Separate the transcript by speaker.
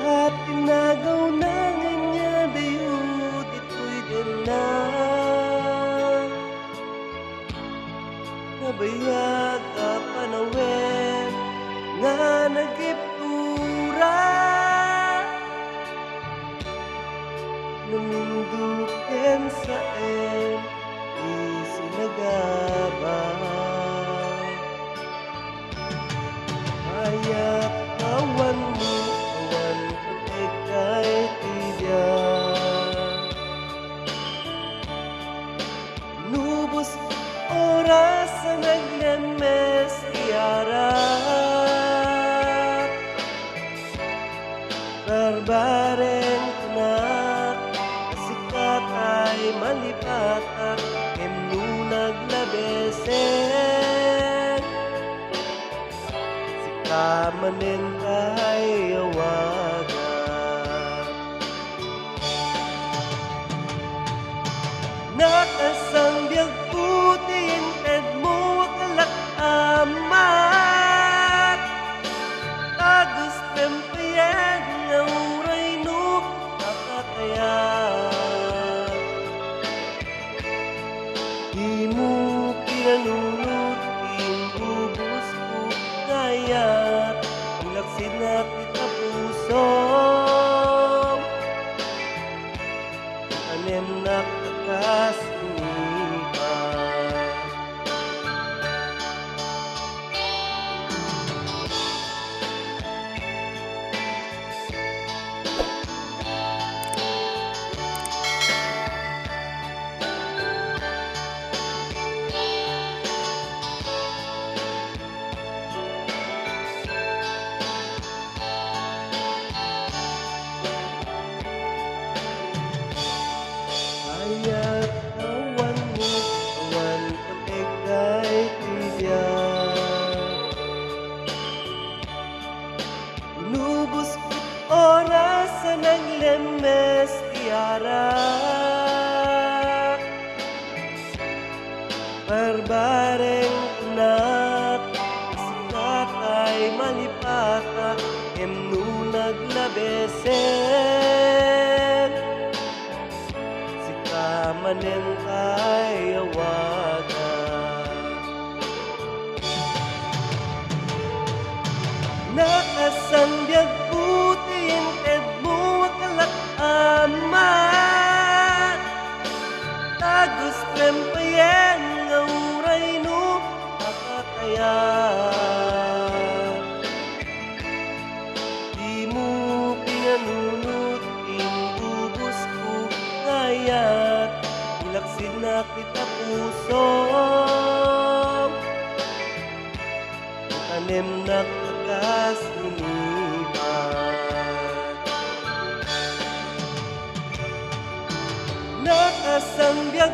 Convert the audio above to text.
Speaker 1: At tinagaw na nga dayut ito'y din na nabayag ka panawin nga nagiptura namindukin sa isinagabang hayat awan mo awan kung ika'y tiyak nubos oras sa naglemes iarap barbareng tanak kasikat ay malipatak emno naglabesen sikamanin kay awagan nakasambiyag putin edmo kalak amat agos tempayan nga uray no kakatayan di mo pinanunod bubos ko ngayat ang laksid na kita puso anem nakakasinipan hayat awan mo awan kung ika'y tiyak inubos ko't oras sa naglemes tiyarak barbareng tanak sikat ay malipatak emno naglabesen sikamanin kay awagan nakasambiyag putin edmo kalak amat tagos trempayen nga uray no kakatayan di mo pinanunod inubos ko ngayat ilaksid na kita puso tanim na kakasinipan nakasambiyag